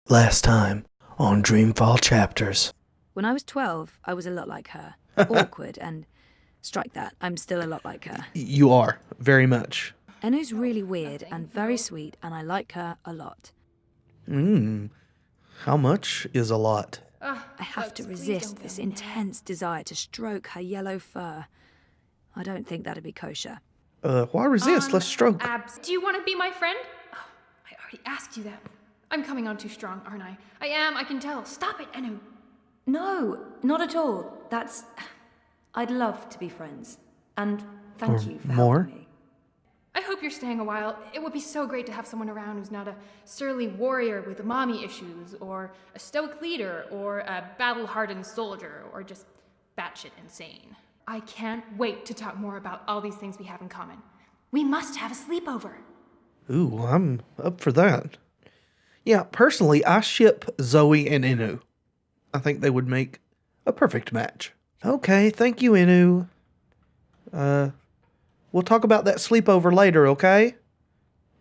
Last time on Dreamfall Chapters. When I was 12, I was a lot like her. Awkward and... strike that, I'm still a lot like her. You are, very much. Enu's really weird and very sweet, and I like her a lot. How much is a lot? I have to resist this intense desire to stroke her yellow fur. I don't think that'd be kosher. Why resist? Let's stroke. Do you want to be my friend? Oh, I already asked you that. I'm coming on too strong, aren't I? I am, I can tell. Stop it, Enu. No, not at all. I'd love to be friends. And thank you for helping me. I hope you're staying a while. It would be so great to have someone around who's not a surly warrior with mommy issues, or a stoic leader, or a battle-hardened soldier, or just batshit insane. I can't wait to talk more about all these things we have in common. We must have a sleepover. Ooh, I'm up for that. Yeah, personally, I ship Zoe and Inu. I think they would make a perfect match. Okay, thank you, Inu. We'll talk about that sleepover later, okay?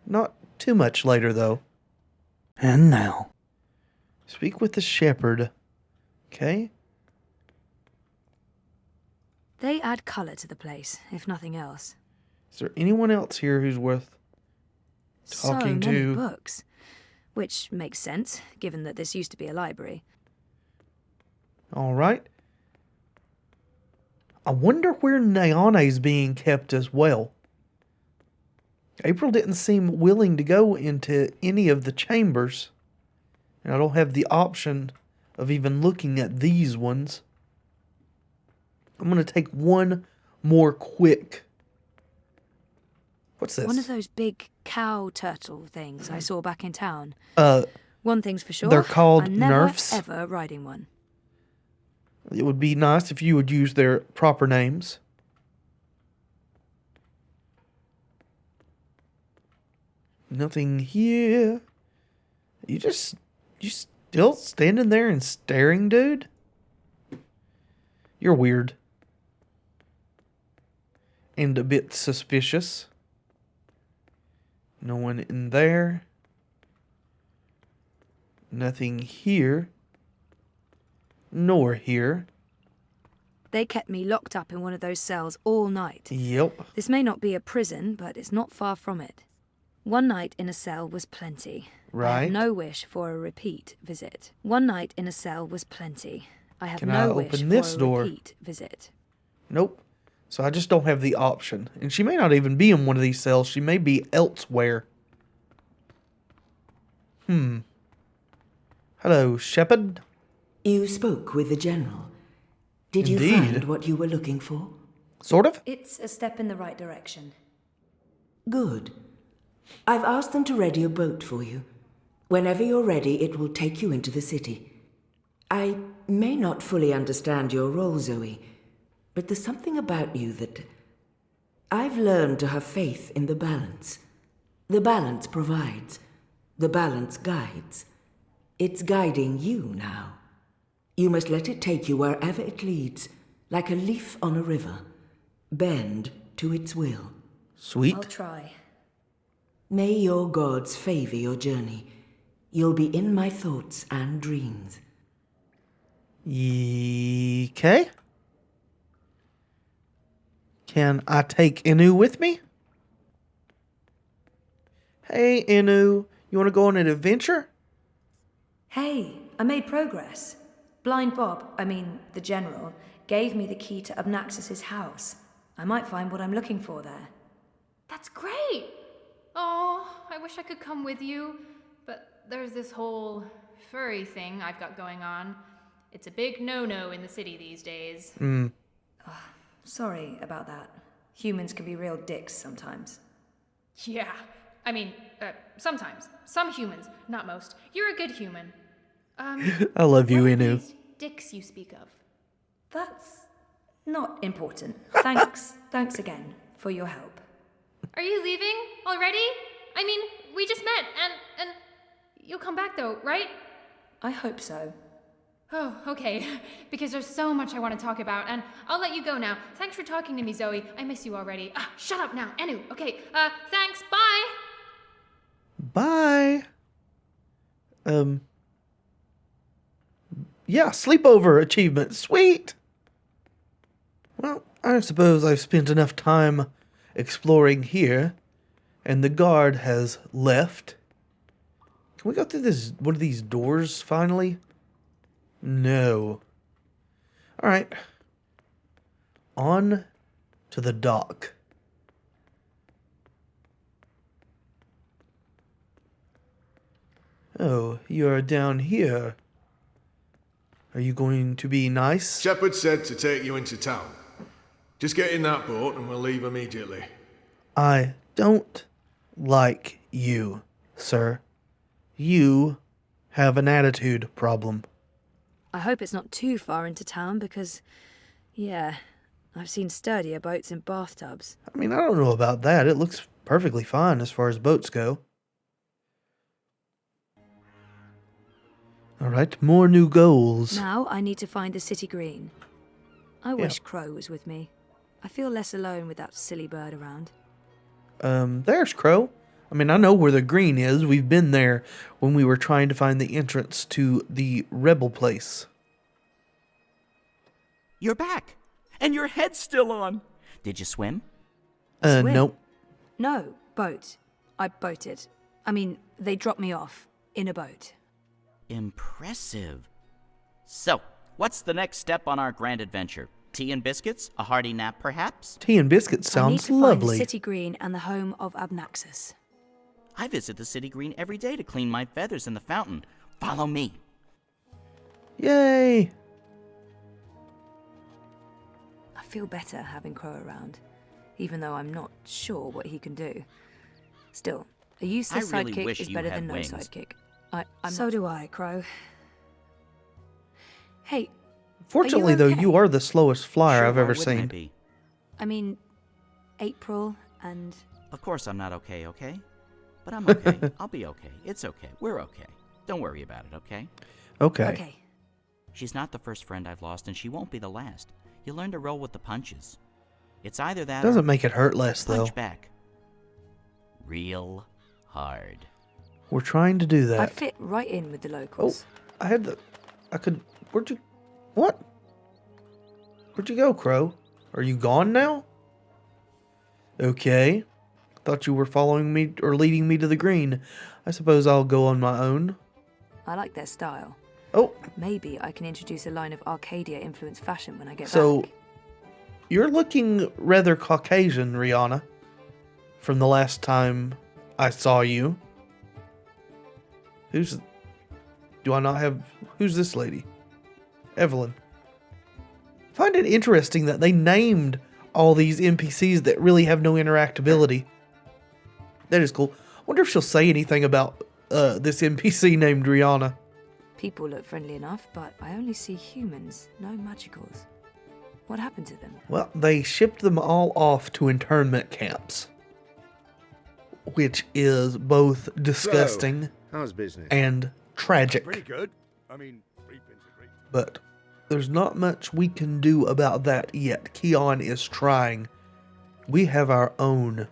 Not too much later, though. And now, speak with the shepherd. Okay? They add colour to the place, if nothing else. Is there anyone else here who's worth talking so many to? Books. Which makes sense, given that this used to be a library. All right. I wonder where Nyane's being kept as well. April didn't seem willing to go into any of the chambers. And I don't have the option of even looking at these ones. I'm going to take one more quick. What's this? One of those big cow turtle things I saw back in town. One thing's for sure. They're called I'm never, nerfs. ever riding one. It would be nice if you would use their proper names. Nothing here. You still standing there and staring, dude? You're weird. And a bit suspicious. No one in there. Nothing here. Nor here. They kept me locked up in one of those cells all night. Yep. This may not be a prison, but it's not far from it. One night in a cell was plenty. Right. I have no wish for a repeat visit. One night in a cell was plenty. I have Can I no wish open for this a door? repeat visit. Nope. So I just don't have the option. And she may not even be in one of these cells. She may be elsewhere. Hello, Shepherd. You spoke with the general. Did you Indeed. find what you were looking for? Sort of. It's a step in the right direction. Good. I've asked them to ready a boat for you. Whenever you're ready, it will take you into the city. I may not fully understand your role, Zoe, but there's something about you that... I've learned to have faith in the balance. The balance provides. The balance guides. It's guiding you now. You must let it take you wherever it leads, like a leaf on a river. Bend to its will. Sweet. I'll try. May your gods favor your journey. You'll be in my thoughts and dreams. Okay. Can I take Inu with me? Hey, Inu. You want to go on an adventure? Hey, I made progress. Blind Bob, the general, gave me the key to Obnaxus's house. I might find what I'm looking for there. That's great! Oh, I wish I could come with you, but there's this whole furry thing I've got going on. It's a big no-no in the city these days. Sorry about that. Humans can be real dicks sometimes. Yeah, sometimes. Some humans, not most. You're a good human. I love you, What are Inu. these dicks you speak of? That's not important. Thanks again for your help. Are you leaving already? We just met, and you'll come back though, right? I hope so. Oh, okay. Because there's so much I want to talk about, and I'll let you go now. Thanks for talking to me, Zoe. I miss you already. Shut up now, Enu. Okay, thanks, bye! Bye. Yeah, sleepover achievement. Sweet! Well, I suppose I've spent enough time exploring here, and the guard has left. Can we go through one of these doors finally? No. Alright. On to the dock. Oh, you're down here. Are you going to be nice? Shepard said to take you into town. Just get in that boat and we'll leave immediately. I don't like you, sir. You have an attitude problem. I hope it's not too far into town because, yeah, I've seen sturdier boats in bathtubs. I mean, I don't know about that. It looks perfectly fine as far as boats go. Alright, more new goals. Now I need to find the city green. I wish Crow was with me. I feel less alone with that silly bird around. There's Crow. I mean, I know where the green is. We've been there when we were trying to find the entrance to the rebel place. You're back, and your head's still on. Did you swim? Swim? Nope. No, boat. I boated. I mean, they dropped me off in a boat. Impressive. So, what's the next step on our grand adventure? Tea and biscuits? A hearty nap, perhaps? Tea and biscuits I need sounds to find lovely. the city green and the home of Abnaxus. I visit the city green every day to clean my feathers in the fountain. Follow me. Yay! I feel better having Crow around, even though I'm not sure what he can do. Still, a useless I really sidekick wish is you better had than no wings. sidekick. So do I, Crow. Hey, Fortunately, Are though, you okay? you are the slowest flyer Sure, I've why ever wouldn't I seen. be? I mean, April and... Of course I'm not okay, okay? But I'm okay. I'll be okay. It's okay. We're okay. Don't worry about it, okay? Okay. Okay. She's not the first friend I've lost, and she won't be the last. You learn to roll with the punches. It's either that or Doesn't make it hurt less, though. punch back. Real hard. We're trying to do I that. fit right in with the Oh, locals. Where'd you... What? Where'd you go, Crow? Are you gone now? Okay. Thought you were following me or leading me to the green. I suppose I'll go on my own. I like their style. Oh, Maybe I can introduce a line of Arcadia-influenced fashion when I get so back. you're looking rather Caucasian, Rihanna, from the last time I saw you. Who's this lady? Evelyn. Find it interesting that they named all these NPCs that really have no interactability. That is cool. Wonder if she'll say anything about this NPC named Rihanna. People look friendly enough, but I only see humans, no magicals. What happened to them? Well, they shipped them all off to internment camps, which is both disgusting So, how's business? and tragic. Pretty good. I mean, reaping's a great. But there's not much we can do about that yet. Keon is trying. We have our own.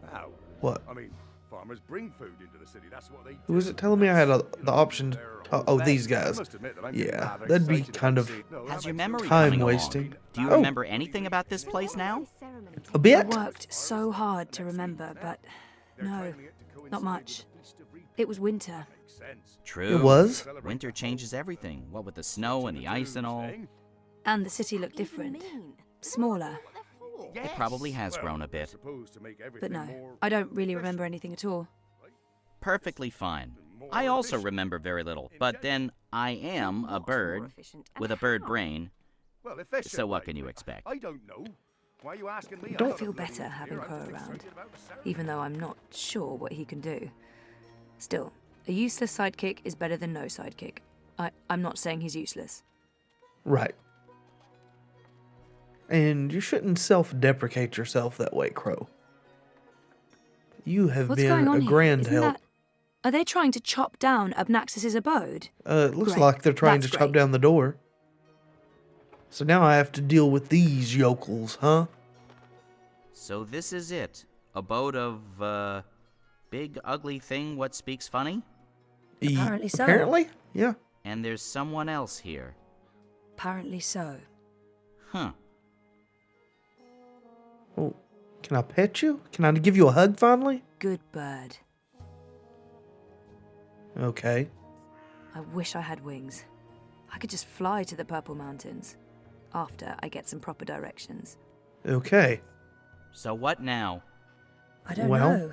How? What? I mean, farmers bring food into the city. That's what they. Who was it telling me I had the option? These guys. Yeah, that'd be kind of How's your memory time coming along? wasting. Do you Oh. remember anything about this place now? a bit. I worked so hard to remember, but no, not much. It was winter. True. It was. Winter changes everything. What with the snow and the ice and all. And the city looked different. Smaller. It probably has grown a bit. But no, I don't really remember anything at all. Perfectly fine. I also remember very little, but then I am a bird with a bird brain. So what can you expect? I don't know. Why are you asking me? I feel better having Crow around, even though I'm not sure what he can do. Still, a useless sidekick is better than no sidekick. I'm not saying he's useless. Right. And you shouldn't self-deprecate yourself that way, Crow. You have What's been going on a here? grand Isn't help. Are they trying to chop down Abnaxus's abode? It looks Great. like they're trying That's to chop great. down the door. So now I have to deal with these yokels, huh? So this is it. Abode of, big ugly thing what speaks funny? Apparently so. Apparently? Yeah. And there's someone else here. Apparently so. Huh. Oh, can I pet you? Can I give you a hug finally? Good bird. Okay. I wish I had wings. I could just fly to the Purple Mountains. After I get some proper directions. Okay. So what now? I don't Well- know.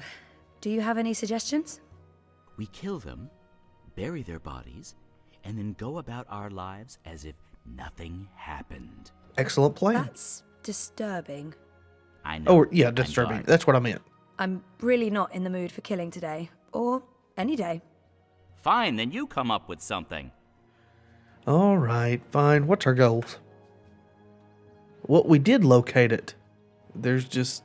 Do you have any suggestions? We kill them, bury their bodies, and then go about our lives as if nothing happened. Excellent plan. That's disturbing. I know. Oh, yeah, I'm disturbing. dark. That's what I meant. I'm really not in the mood for killing today. Or any day. Fine, then you come up with something. All right, fine. What's our goals? Well, we did locate it. There's just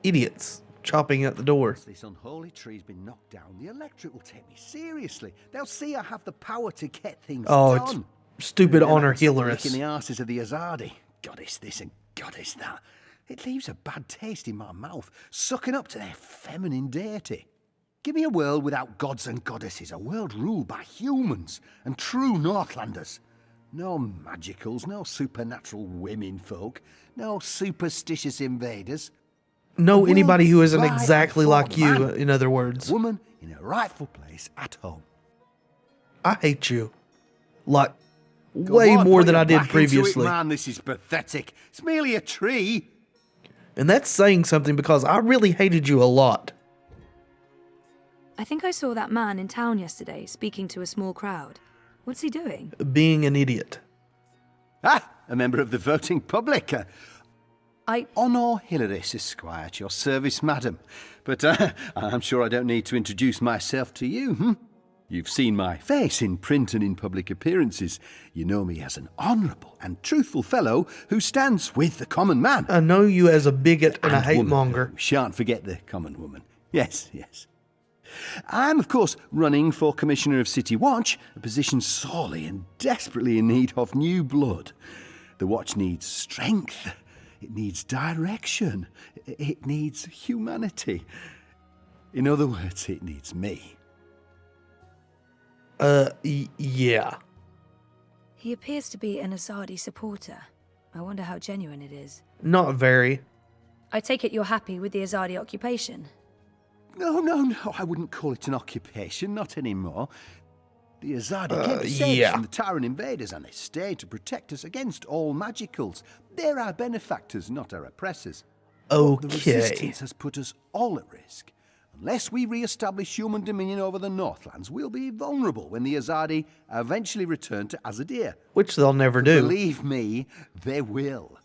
idiots chopping at the door. This unholy tree's been knocked down. The electric will take me seriously. They'll see I have the power to get things Oh, done. it's stupid And then honor I can start healerists. licking the arses of the Azadi. Goddess this and goddess that. It leaves a bad taste in my mouth, sucking up to their feminine deity. Give me a world without gods and goddesses, a world ruled by humans and true Northlanders. No magicals, no supernatural women folk, no superstitious invaders. No, world anybody who isn't by and exactly for like the you, man. in other words. Woman in her rightful place at home. I hate you. Like, Come way on, more put than your I did back into previously. It, man, this is pathetic. It's merely a tree. And that's saying something because I really hated you a lot. I think I saw that man in town yesterday speaking to a small crowd. What's he doing? Being an idiot. Ah, a member of the voting public. I... Honor Hilaris Esquire at your service, madam. But I'm sure I don't need to introduce myself to you, You've seen my face in print and in public appearances. You know me as an honourable and truthful fellow who stands with the common man. I know you as a bigot and a hate woman. monger. We shan't forget the common woman. Yes, yes. I'm, of course, running for Commissioner of City Watch, a position sorely and desperately in need of new blood. The Watch needs strength. It needs direction. It needs humanity. In other words, it needs me. Yeah. He appears to be an Azadi supporter. I wonder how genuine it is. Not very. I take it you're happy with the Azadi occupation? No, I wouldn't call it an occupation, not anymore. The Azadi came to save us yeah. from the Tevaron invaders, and they stayed to protect us against all magicals. They're our benefactors, not our oppressors. But the Okay. resistance has put us all at risk. Unless we re-establish human dominion over the Northlands, we'll be vulnerable when the Azadi eventually return to Azadir. Which they'll never do. Believe me, they will.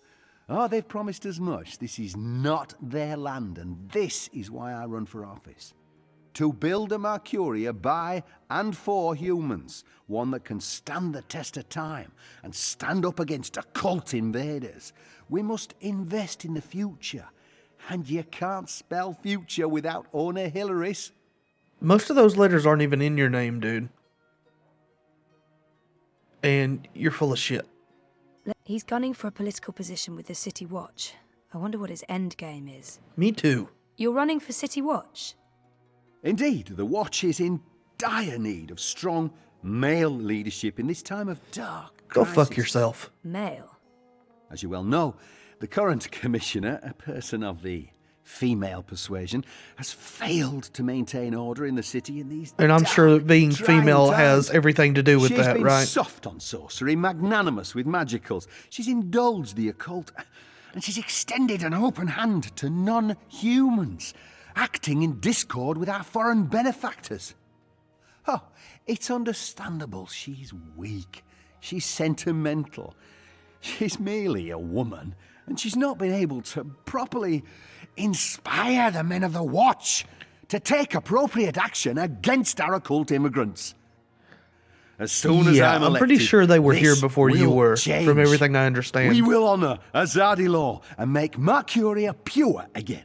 Oh, they've promised as much. This is not their land, and this is why I run for office. To build a Mercuria by and for humans, one that can stand the test of time and stand up against occult invaders. We must invest in the future, and you can't spell future without Honor Hilaris. Most of those letters aren't even in your name, dude. And you're full of shit. He's gunning for a political position with the City Watch. I wonder what his end game is. Me too. You're running for City Watch? Indeed, the Watch is in dire need of strong male leadership in this time of dark Go crisis. fuck yourself. Male? As you well know, the current commissioner, a person of the female persuasion, has failed to maintain order in the city in these And I'm sure that being trying female times. has everything to do with She's that, been right? soft on sorcery, magnanimous with magicals. She's indulged the occult, and she's extended an open hand to non-humans, acting in discord with our foreign benefactors. Oh, it's understandable she's weak. She's sentimental. She's merely a woman, and she's not been able to properly inspire the men of the Watch to take appropriate action against our occult immigrants. As soon as Yeah, I'm I'm pretty elected, sure they were here this before you will were, change. from everything I understand. We will honour Azadi law and make Mercuria pure again.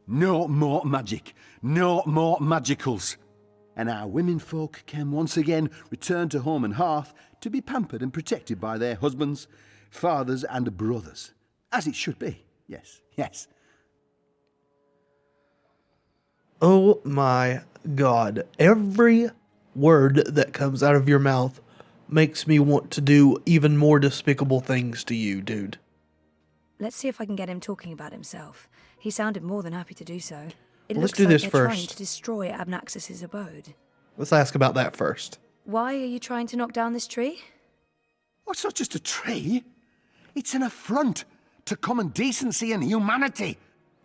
No more magic, no more magicals. And our women folk can once again return to home and hearth to be pampered and protected by their husbands, fathers and brothers. As it should be, yes, yes. Oh my god. Every word that comes out of your mouth makes me want to do even more despicable things to you, dude. Let's see if I can get him talking about himself. He sounded more than happy to do so. It Let's looks do like this they're first. trying to destroy Abnaxus's abode. Let's ask about that first. Why are you trying to knock down this tree? Oh, it's not just a tree. It's an affront to common decency and humanity.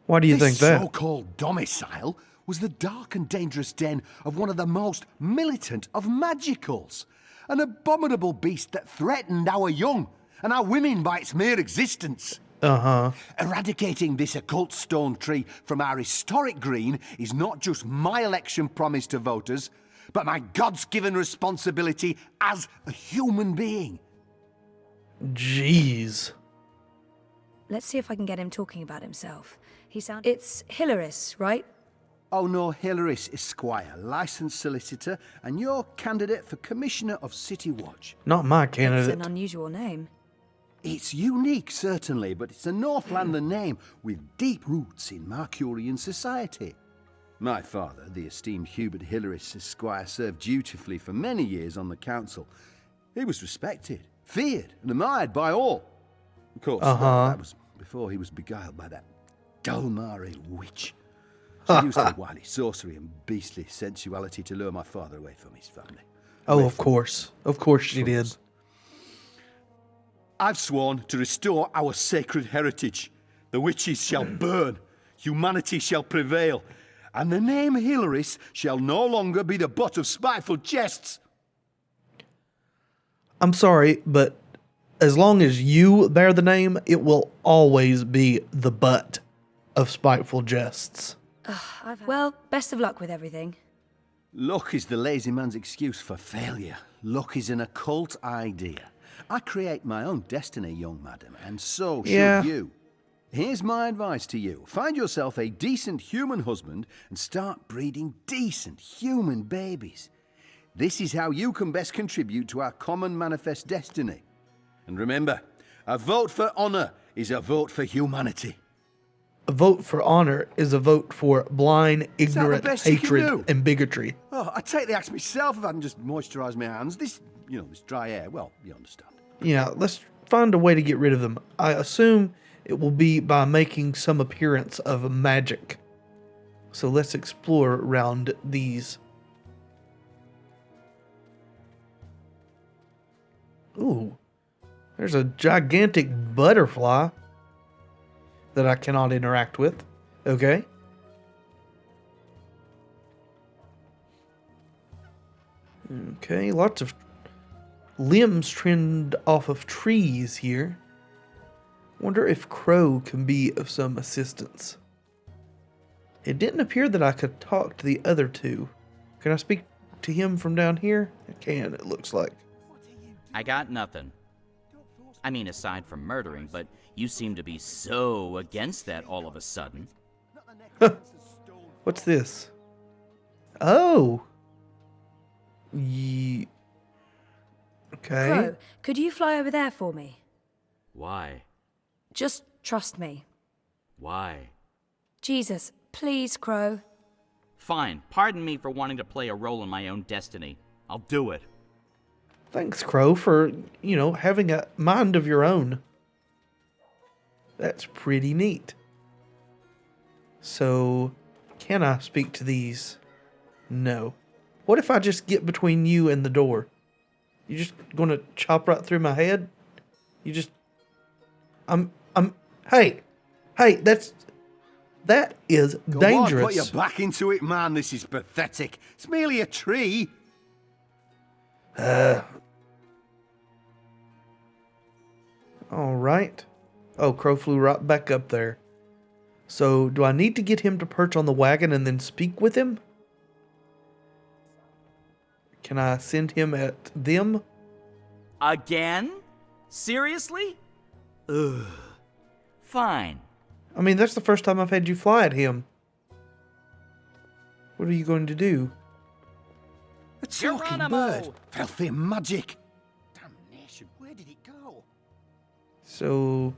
Why do you think that? This so-called domicile was the dark and dangerous den of one of the most militant of magicals. An abominable beast that threatened our young and our women by its mere existence. Eradicating this occult stone tree from our historic green is not just my election promise to voters, but my God's-given responsibility as a human being. Jeez. Let's see if I can get him talking about himself. It's Hilaris, right? Oh no, Hilaris Esquire, licensed solicitor, and your candidate for Commissioner of City Watch. Not my It's candidate. an unusual name. It's unique, certainly, but it's a Northlander name with deep roots in Mercurian society. My father, the esteemed Hubert Hilaris Esquire, served dutifully for many years on the council. He was respected, feared, and admired by all. Of course, that was before he was beguiled by that Dulmari witch. She used her wily sorcery and beastly sensuality to lure my father away from his family. Oh, of course. Of course she did. I've sworn to restore our sacred heritage. The witches shall burn, humanity shall prevail, and the name Hilaris shall no longer be the butt of spiteful jests. I'm sorry, but as long as you bear the name, it will always be the butt of spiteful jests. Well, best of luck with everything. Luck is the lazy man's excuse for failure. Luck is an occult idea. I create my own destiny, young madam, and so should you. Here's my advice to you. Find yourself a decent human husband and start breeding decent human babies. This is how you can best contribute to our common manifest destiny. And remember, a vote for honor is a vote for humanity. A vote for honor is a vote for blind, ignorant hatred and bigotry. Oh, I'd take the axe myself if I hadn't just moisturised my hands. This dry air, well, you understand. Yeah, let's find a way to get rid of them. I assume it will be by making some appearance of magic. So let's explore around these. Ooh, there's a gigantic butterfly that I cannot interact with. Okay. Okay, lots of limbs trimmed off of trees here. Wonder if Crow can be of some assistance. It didn't appear that I could talk to the other two. Can I speak to him from down here? I can, it looks like. I got nothing. I mean, aside from murdering, but you seem to be so against that all of a sudden. What's this? Oh. Okay. Crow, could you fly over there for me? Why? Just trust me. Why? Jesus, please, Crow. Fine. Pardon me for wanting to play a role in my own destiny. I'll do it. Thanks, Crow, for, having a mind of your own. That's pretty neat. So, can I speak to these? No. What if I just get between you and the door? You just gonna chop right through my head? You just... Hey, that is dangerous. Come on, put your back into it, man. This is pathetic. It's merely a tree. All right. Oh, Crow flew right back up there. So, do I need to get him to perch on the wagon and then speak with him? Can I send him at them? Again? Seriously? Ugh. Fine. I mean, that's the first time I've had you fly at him. What are you going to do? A talking bird. Filthy magic. Damnation, where did it go? So,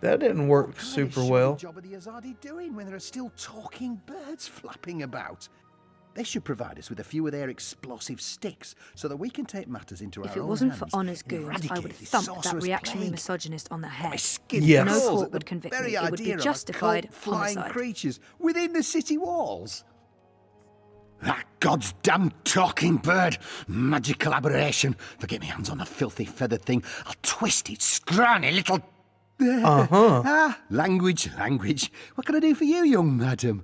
that didn't work super well. What job are the Azadi doing when there are still talking birds flapping about? They should provide us with a few of their explosive sticks so that we can take matters into If our it own wasn't for hands Honor's and goons, I eradicate would this thump that sorcerous reactionary plague. misogynist on the My head. skin Yes. No crawls court at the would convict very me. It would be idea of a justified cult flying homicide. creatures within the city walls. That god's damn talking bird! Magical aberration! If I get my hands on the filthy feathered thing, I'll twist its scrawny little... language. What can I do for you, young madam?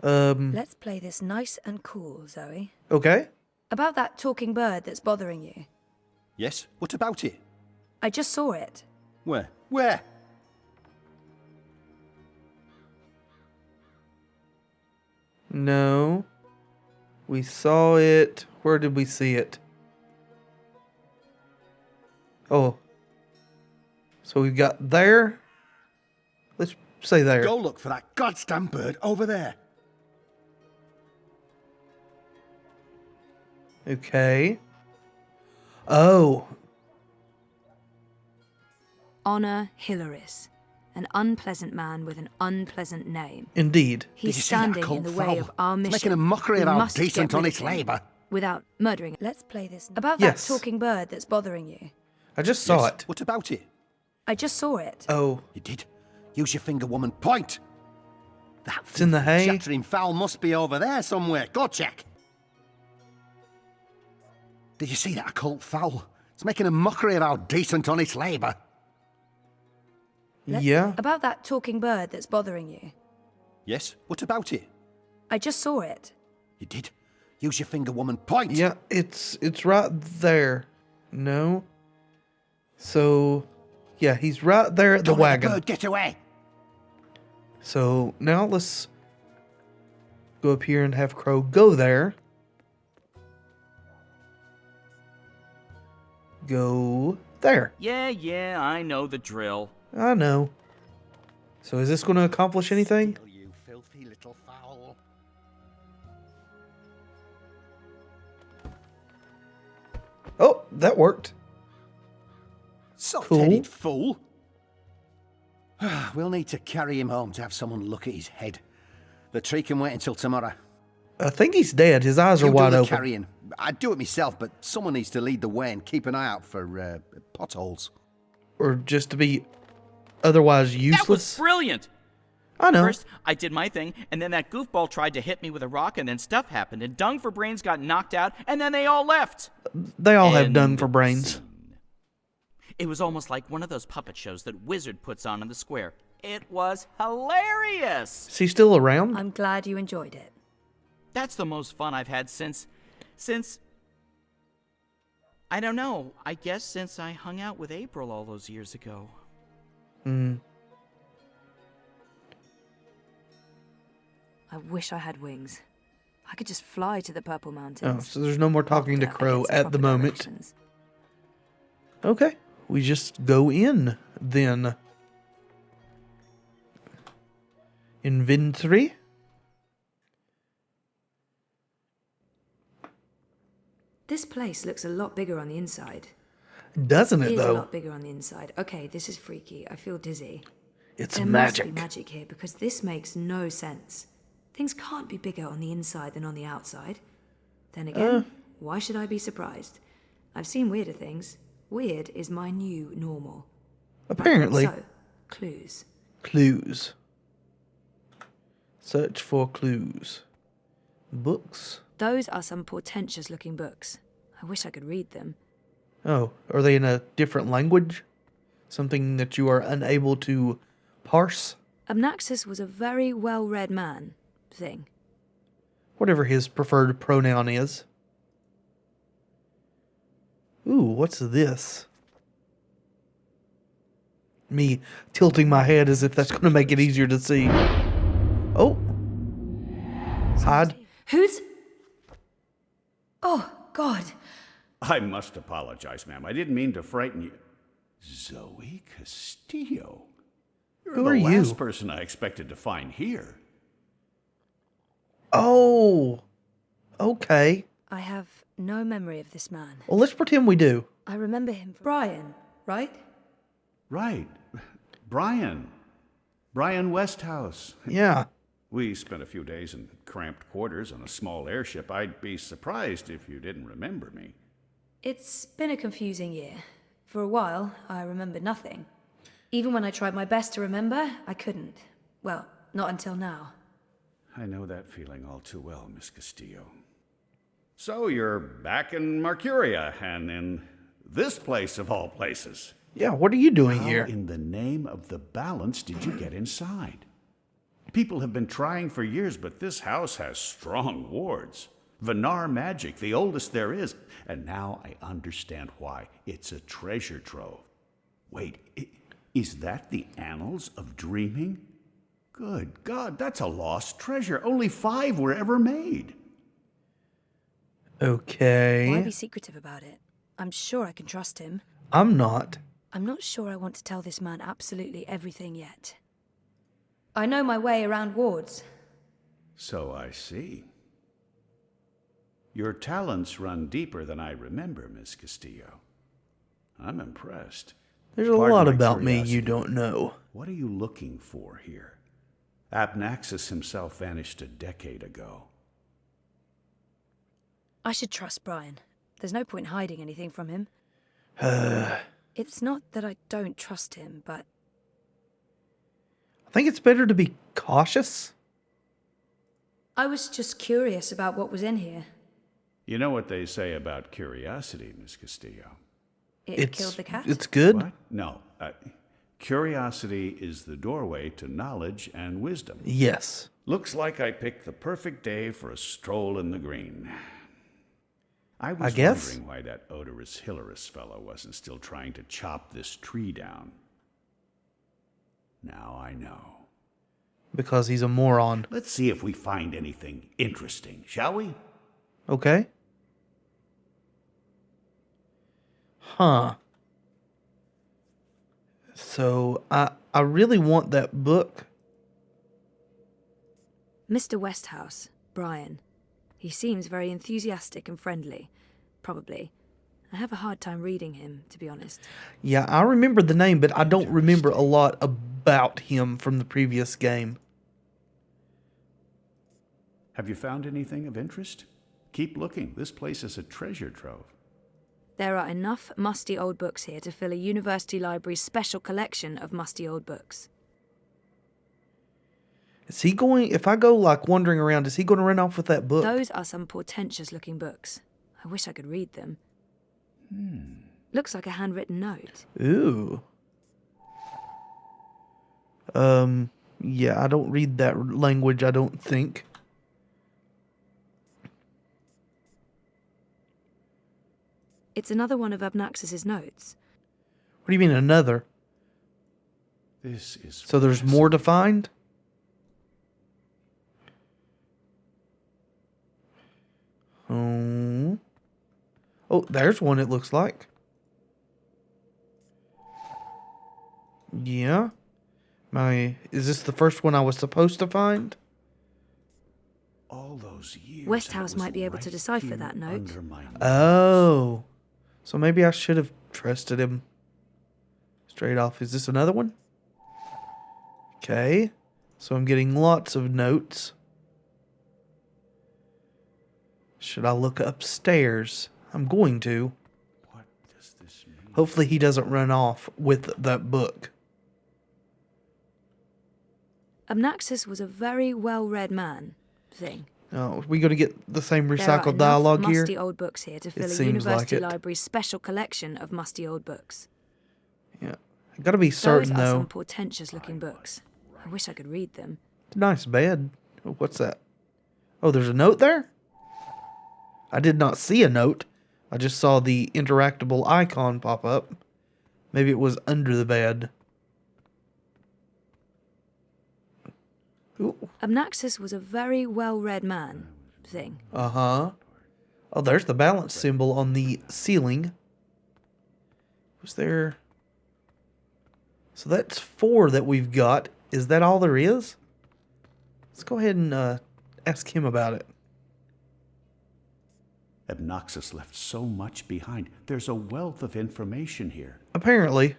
Let's play this nice and cool, Zoe. Okay. About that talking bird that's bothering you. Yes, what about it? I just saw it. Where? No. We saw it. Where did we see it? Oh. So we've got there. Let's say there. Go look for that goddamn bird over there. Okay. Oh. Honor Hilaris. An unpleasant man with an unpleasant name. Indeed. He's Did you see that standing in the cult way fowl? of our It's mission. making a mockery We of our must get decent, rid of honest him labour. Without murdering it. Let's play this. About Yes. that talking bird that's bothering you. I just saw Yes, it. what about it? I just saw it. Oh. You did? Use your finger, woman. Point! That It's in the hay. chattering fowl must be over there somewhere. Go check. Did you see that occult fowl? It's making a mockery of our decent, honest labour. Yeah. About that talking bird that's bothering you. Yes, what about it? I just saw it. You did? Use your finger, woman. Point! Yeah, it's right there. No. So, yeah, he's right there at the Don't let wagon. bird get away. So now let's go up here and have Crow go there. Go there. Yeah, I know the drill. I know. So is this going to accomplish anything? Still, you filthy little fowl. Oh, that worked. Soft-headed fool. We'll need to carry him home to have someone look at his head. The tree can wait until tomorrow. I think he's dead. His eyes are You do wide the open. carrying. I'd do it myself, but someone needs to lead the way and keep an eye out for potholes. Or just to be otherwise That was useless. brilliant! I know. First, I did my thing, and then that goofball tried to hit me with a rock, and then stuff happened, and Dung for Brains got knocked out, and then they all left. They all have End dung for brains. scene. It was almost like one of those puppet shows that Wizard puts on in the square. It was hilarious! Is he still around? I'm glad you enjoyed it. That's the most fun I've had since, I don't know, I guess since I hung out with April all those years ago. I wish I had wings. I could just fly to the Purple Oh, Mountains. so there's no more talking to After I Crow get some at the proper moment. directions. Okay. We just go in then. Inventory. This place looks a lot bigger on the inside. Doesn't It it is a though? lot bigger on the inside. Okay, this is freaky. I feel dizzy. It's There magic. must be magic here because this makes no sense. Things can't be bigger on the inside than on the outside. Then again, why should I be surprised? I've seen weirder things. Weird is my new normal. Apparently. So, clues. Clues. Search for clues. Books. Those are some portentous looking books. I wish I could read them. Oh, are they in a different language? Something that you are unable to parse? Amnaxis was a very well-read man. Thing. Whatever his preferred pronoun is. Ooh, what's this? Me tilting my head as if that's going to make it easier to see. Oh. Hide. Who's... Oh, God. I must apologize, ma'am. I didn't mean to frighten you. Zoe Castillo. You're Who the are you? last person I expected to find here. Oh. Okay. I have no memory of this man. Well, let's pretend we do. I remember him from... Brian, right? Right. Brian. Brian Westhouse. Yeah. We spent a few days in cramped quarters on a small airship. I'd be surprised if you didn't remember me. It's been a confusing year. For a while, I remembered nothing. Even when I tried my best to remember, I couldn't. Well, not until now. I know that feeling all too well, Miss Castillo. So you're back in Mercuria, and in this place of all places. Yeah, what are you doing How here? in the name of the balance did you get inside? People have been trying for years, but this house has strong wards. Venar magic, the oldest there is. And now I understand why. It's a treasure trove. Wait, is that the Annals of Dreaming? Good God, that's a lost treasure. Only 5 were ever made. Okay. Why be secretive about it? I'm sure I can trust him. I'm not. I'm not sure I want to tell this man absolutely everything yet. I know my way around wards. So I see. Your talents run deeper than I remember, Miss Castillo. I'm impressed. There's a Pardon lot my about me curiosity. you don't know. What are you looking for here? Abnaxis himself vanished a decade ago. I should trust Brian. There's no point hiding anything from him. It's not that I don't trust him, but I think it's better to be cautious. I was just curious about what was in here. You know what they say about curiosity, Miss Castillo? It killed the cat? It's good. What? No. Curiosity is the doorway to knowledge and wisdom. Yes. Looks like I picked the perfect day for a stroll in the green. I was guess. wondering why that odorous Hilarious fellow wasn't still trying to chop this tree down. Now I know. Because he's a moron. Let's see if we find anything interesting, shall we? Okay. Huh. So, I really want that book. Mr. Westhouse, Brian. He seems very enthusiastic and friendly. Probably. I have a hard time reading him, to be honest. Yeah, I remember the name, but I don't remember a lot about him from the previous game. Have you found anything of interest? Keep looking. This place is a treasure trove. There are enough musty old books here to fill a university library's special collection of musty old books. Is he going, if I go like wandering around, is he going to run off with that book? Those are some portentous looking books. I wish I could read them. Looks like a handwritten note. Ooh. Yeah, I don't read that language, I don't think. It's another one of Abnaxis's notes. What do you mean, another? This is So there's more to find? Oh, there's one, it looks like. Yeah. Is this the first one I was supposed to find? all those years. Westhouse might be able to decipher that note. Oh. So maybe I should have trusted him straight off. Is this another one? Okay. So I'm getting lots of notes. Should I look upstairs? I'm going to. What does this mean? Hopefully he doesn't run off with that book. Abnaxis was a very well-read man. Thing. Oh, we going to get the same There are recycled enough dialogue here? musty old books here to fill a seems like university it. library's special collection of musty old books. Yeah. I got to be certain, Those are though. some portentous-looking books. I wish I could read them. Nice bed. Oh, what's that? Oh, there's a note there? I did not see a note. I just saw the interactable icon pop up. Maybe it was under the bed. Ooh. Abnaxis was a very well-read man. Thing. Uh-huh. Oh, there's the balance symbol on the ceiling. Was there... So that's 4 that we've got. Is that all there is? Let's go ahead and ask him about it. Abnaxis left so much behind. There's a wealth of information here. Apparently.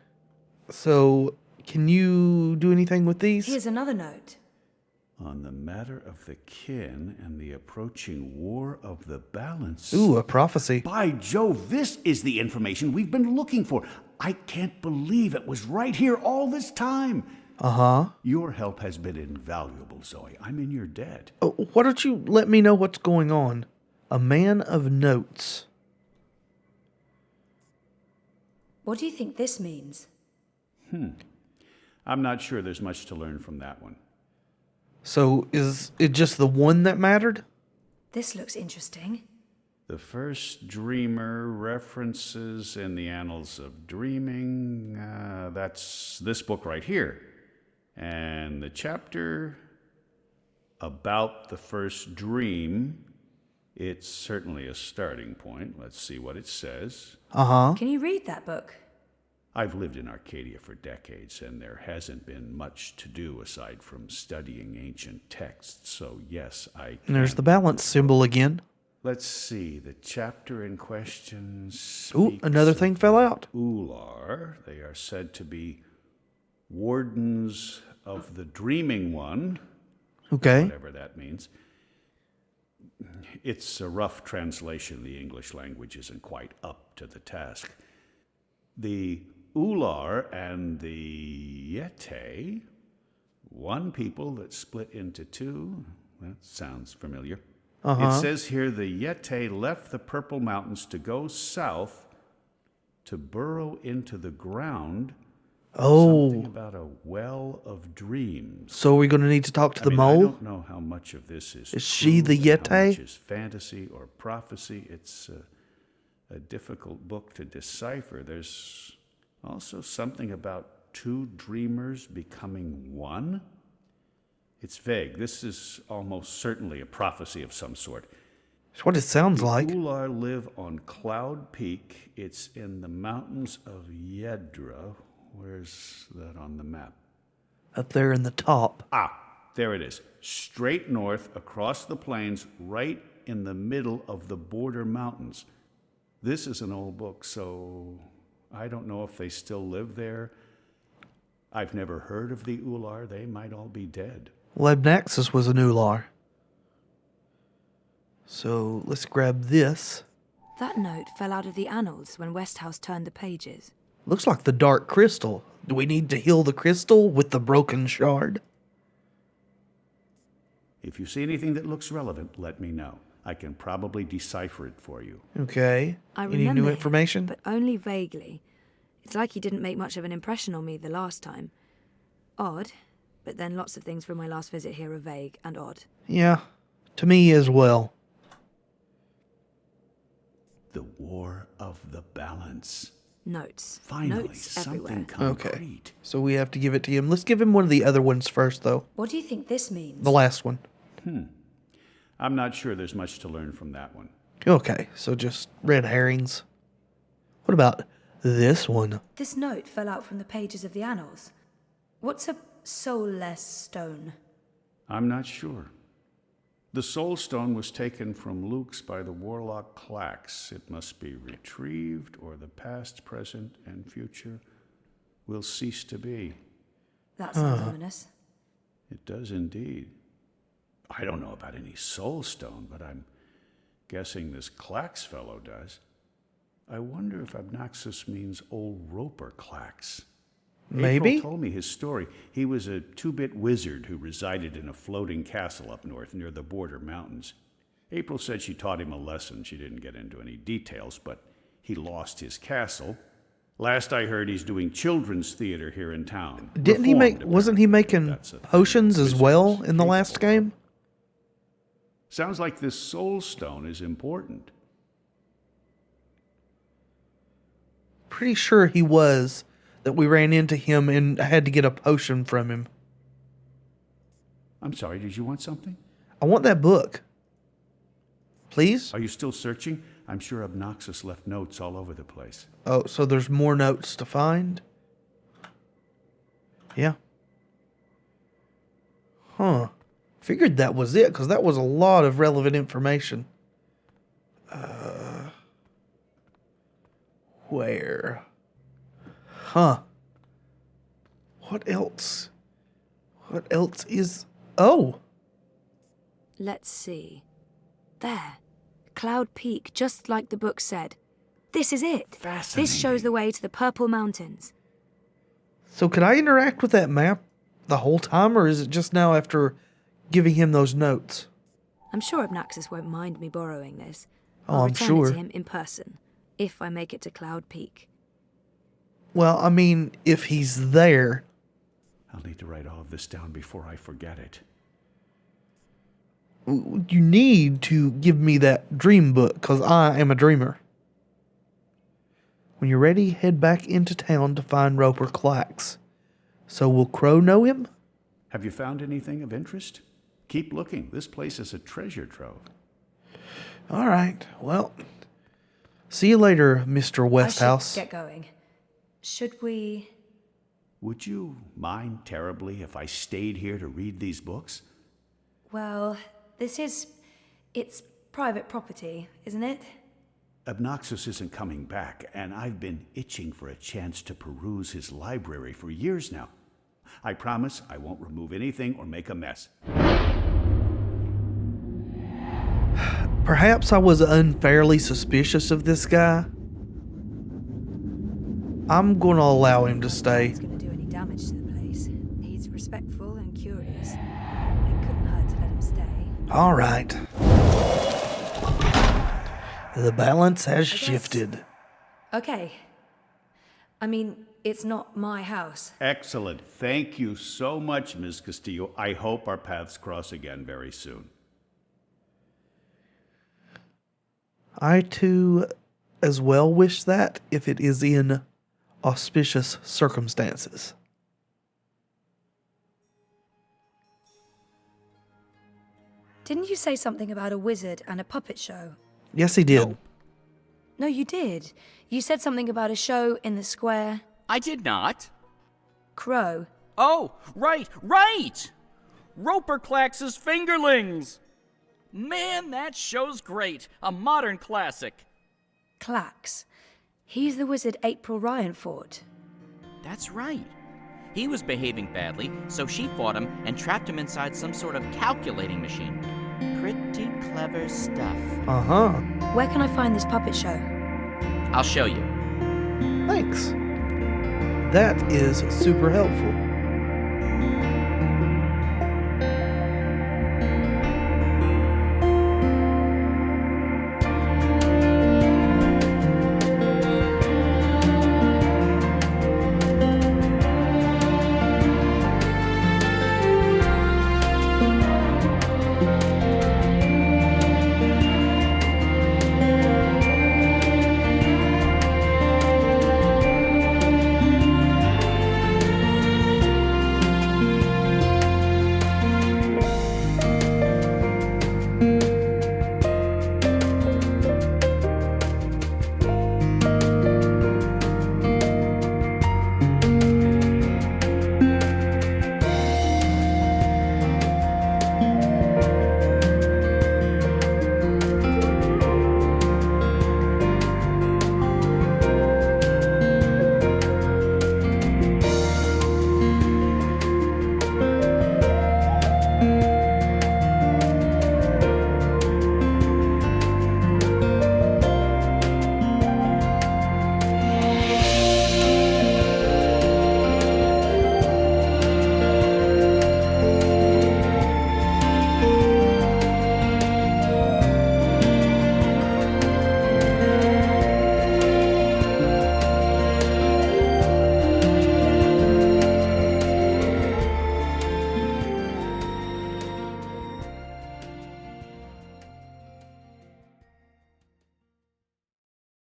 So, can you do anything with these? Here's another note. On the matter of the kin and the approaching war of the balance. Ooh, a prophecy. By Jove, this is the information we've been looking for. I can't believe it was right here all this time. Uh-huh. Your help has been invaluable, Zoe. I'm in your debt. Oh, why don't you let me know what's going on? A man of notes. What do you think this means? I'm not sure there's much to learn from that one. So is it just the one that mattered? This looks interesting. The first dreamer references in the annals of dreaming. That's this book right here. And the chapter about the first dream, it's certainly a starting point. Let's see what it says. Uh-huh. Can you read that book? I've lived in Arcadia for decades, and there hasn't been much to do aside from studying ancient texts, so yes, I can. And there's the balance symbol again. Let's see, the chapter in question Ooh, speaks another thing of fell out. Ular. They are said to be wardens of the dreaming one, Okay. whatever that means. It's a rough translation. The English language isn't quite up to the task. The Ular and the Yete, one people that split into two. That sounds familiar. It says here the Yete left the Purple Mountains to go south to burrow into the ground. Something about a well of dreams. So are we going to need to talk to the I mole? don't know how much of this is she true the and how Yeti? much is fantasy or prophecy. It's a difficult book to decipher. There's also something about two dreamers becoming one. It's vague. This is almost certainly a prophecy of some sort. That's what it sounds like. Ular live on Cloud Peak. It's in the mountains of Yedra. Where's that on the map? Up there in the top. Ah, there it is. Straight north across the plains, right in the middle of the border mountains. This is an old book, so I don't know if they still live there. I've never heard of the Ular. They might all be dead. Lebnaxus was an Ular. So let's grab this. That note fell out of the annals when Westhouse turned the pages. Looks like the dark crystal. Do we need to heal the crystal with the broken shard? If you see anything that looks relevant, let me know. I can probably decipher it for you. Okay. I Any remember new him, information? but only vaguely. It's like he didn't make much of an impression on me the last time. Odd, but then lots of things from my last visit here are vague and odd. Yeah, to me as well. The War of the Balance. Notes. Finally, Notes something everywhere. concrete. Okay. So we have to give it to him. Let's give him one of the other ones first, though. What do you think this means? The last one. I'm not sure there's much to learn from that one. Okay, so just red herrings. What about this one? This note fell out from the pages of the annals. What's a soulless stone? I'm not sure. The Soul Stone was taken from Luke's by the warlock Clax. It must be retrieved, or the past, present, and future will cease to be. That sounds ominous. It does indeed. I don't know about any Soul Stone, but I'm guessing this Clax fellow does. I wonder if Abnaxus means old Roper Clax. Maybe? April told me his story. He was a 2-bit wizard who resided in a floating castle up north near the border mountains. April said she taught him a lesson. She didn't get into any details, but he lost his castle. Last I heard, he's doing children's theater here in town. Didn't he make? Reformed, Wasn't he apparently. making That's a thing potions as wizards well in the capable last of. game? Sounds like this Soul Stone is important. Pretty sure he was. That we ran into him and had to get a potion from him. I'm sorry, did you want something? I want that book. Please? Are you still searching? I'm sure Obnoxus left notes all over the place. Oh, so there's more notes to find? Yeah. Huh. Figured that was it, because that was a lot of relevant information. Where? Huh. What else? What else is... Oh! Let's see. There. Cloud Peak, just like the book said. This is it. Fascinating. This shows the way to the Purple Mountains. So could I interact with that map the whole time, or is it just now after giving him those notes? I'm sure Obnaxus won't mind me borrowing this. Oh, I'll I'm return sure. it to him in person, if I make it to Cloud Peak. Well, I mean, if he's there. I'll need to write all of this down before I forget it. You need to give me that dream book, because I am a dreamer. When you're ready, head back into town to find Roper Clax. So will Crow know him? Have you found anything of interest? Keep looking. This place is a treasure trove. All right. Well, see you later, Mr. Westhouse. I should get going. Should we... Would you mind terribly if I stayed here to read these books? Well, it's private property, isn't it? Obnaxus isn't coming back, and I've been itching for a chance to peruse his library for years now. I promise I won't remove anything or make a mess. Perhaps I was unfairly suspicious of this guy. I'm going to allow him to stay. He's going to do any damage to the place. He's respectful and curious. It couldn't hurt to let him stay. All right. The balance has shifted. Okay. I mean, it's not my house. Excellent. Thank you so much, Ms. Castillo. I hope our paths cross again very soon. I, too, as well wish that, if it is in auspicious circumstances. Didn't you say something about a wizard and a puppet show? Yes, he did. No, you did. You said something about a show in the square. I did not. Crow. Oh, right! Roper Clax's Fingerlings! Man, that show's great. A modern classic. Clax. He's the wizard April Ryan fought. That's right. He was behaving badly, so she fought him and trapped him inside some sort of calculating machine. Pretty clever stuff. Uh-huh. Where can I find this puppet show? I'll show you. Thanks. That is super helpful.